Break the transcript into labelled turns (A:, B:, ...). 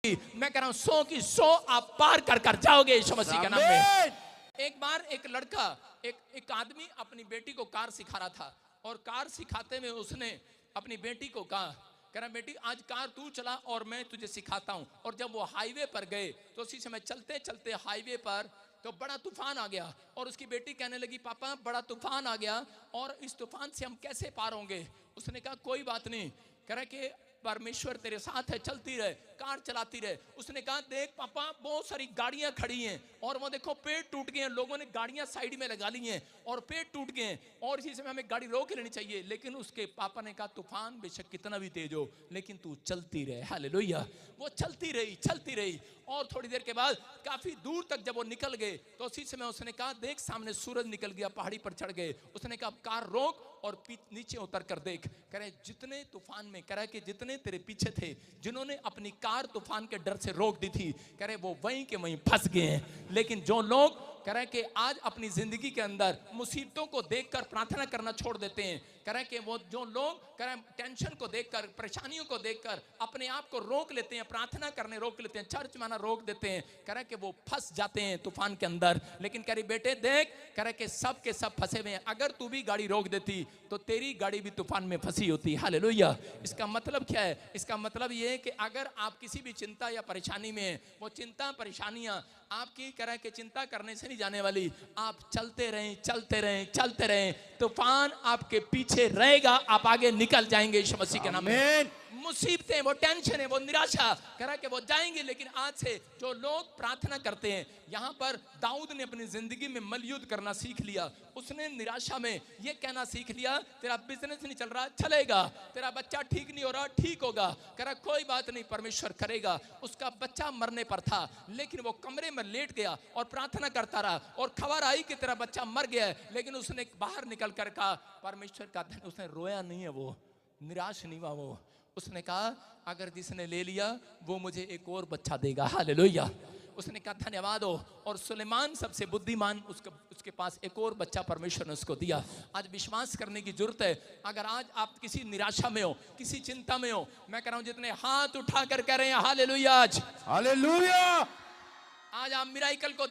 A: मैं कह रहा हूं 100 की 100 आप पार कर कर जाओगे यीशु मसीह के नाम में। एक बार एक लड़का एक आदमी अपनी बेटी को कार सिखा रहा था और कार सिखाते में उसने अपनी बेटी को कहा, कह रहा बेटी आज कार तू चला और मैं तुझे सिखाता हूं। और जब वो हाईवे पर गए तो उसी समय चलते चलते हाईवे पर तो बड़ा तूफान आ गया और उसकी बेटी कहने लगी पापा बड़ा तूफान आ गया और इस तूफान से हम कैसे पार होंगे। उसने कहा कोई बात नहीं, कह रहा कि परमेश्वर तेरे साथ है, चलती रहे, कार चलाती रहे। उसने कहा देख पापा बहुत सारी गाड़ियां खड़ी हैं और वो देखो पेड़ टूट गए हैं, लोगों ने गाड़ियां साइड में लगा ली हैं और पेड़ टूट गए हैं और इसी समय हमें गाड़ी रोक लेनी चाहिए। लेकिन उसके पापा ने कहा तूफान बेशक कितना भी तेज हो लेकिन तू चलती रहे। हालेलुया। वो चलती रही और थोड़ी देर के बाद काफी दूर तक जब वो निकल गए तो उसी समय उसने कहा देख सामने सूरज निकल गया, पहाड़ी पर चढ़ गए। उसने कहा कार रोक और नीचे उतर कर देख। कह रहे जितने तूफान में, कह रहा कि जितने तेरे पीछे थे जिन्होंने अपनी कार तूफान के डर से रोक दी थी, कह रहे वो वहीं के वहीं फंस गए हैं। लेकिन जो लोग कह रहे कि आज अपनी जिंदगी के अंदर मुसीबतों को देखकर प्रार्थना करना छोड़ देते हैं, कह रहे कि वो जो लोग कह रहे टेंशन को देखकर, परेशानियों को देखकर अपने आप को रोक लेते हैं, प्रार्थना करने रोक लेते हैं, चर्च माना रोक देते हैं, कह रहे कि वो फंस जाते हैं तूफान के अंदर। लेकिन कह रही बेटे देख, कह रहे कि सब के सब फंसे हुए हैं, अगर तू भी गाड़ी रोक देती तो तेरी गाड़ी भी तूफान में फंसी होती। हालेलुया। इसका मतलब क्या है? इसका मतलब ये है कि अगर आप किसी भी चिंता या परेशानी में, वो चिंता परेशानियां आपकी कह रहे कि चिंता करने से नहीं जाने वाली, आप चलते रहें, तूफान आपके पीछे रहेगा, आप आगे निकल जाएंगे यीशु मसीह के नाम में। मुसीबतें, वो टेंशन है, वो निराशा कह रहा कि वो जाएंगे। लेकिन आज से जो लोग प्रार्थना करते हैं, यहाँ पर दाऊद ने अपनी जिंदगी में मलयुद्ध करना सीख लिया। उसने निराशा में ये कहना सीख लिया तेरा बिजनेस नहीं चल रहा, चलेगा, तेरा बच्चा ठीक नहीं हो रहा, ठीक होगा, कह रहा कोई बात नहीं परमेश्वर करेगा। उसका बच्चा मरने पर था लेकिन वो कमरे में लेट गया और प्रार्थना करता रहा और खबर आई कि तेरा बच्चा मर गया है, लेकिन उसने बाहर निकल कर कहा परमेश्वर का धन। उसने रोया नहीं है, वो निराश नहीं हुआ। वो उसने कहा अगर जिसने ले लिया वो मुझे एक और बच्चा देगा। हालेलुया। उसने कहा धन्यवाद हो। और सुलेमान सबसे बुद्धिमान, उसके पास एक और बच्चा परमेश्वर ने उसको दिया। आज विश्वास करने की जरूरत है। अगर आज आप किसी निराशा में हो, किसी चिंता में हो, मैं कह रहा हूं जितने हाथ उठा कर कह रहे हैं हालेलुया, आज
B: हालेलुया,
A: आज आप मिराइकल को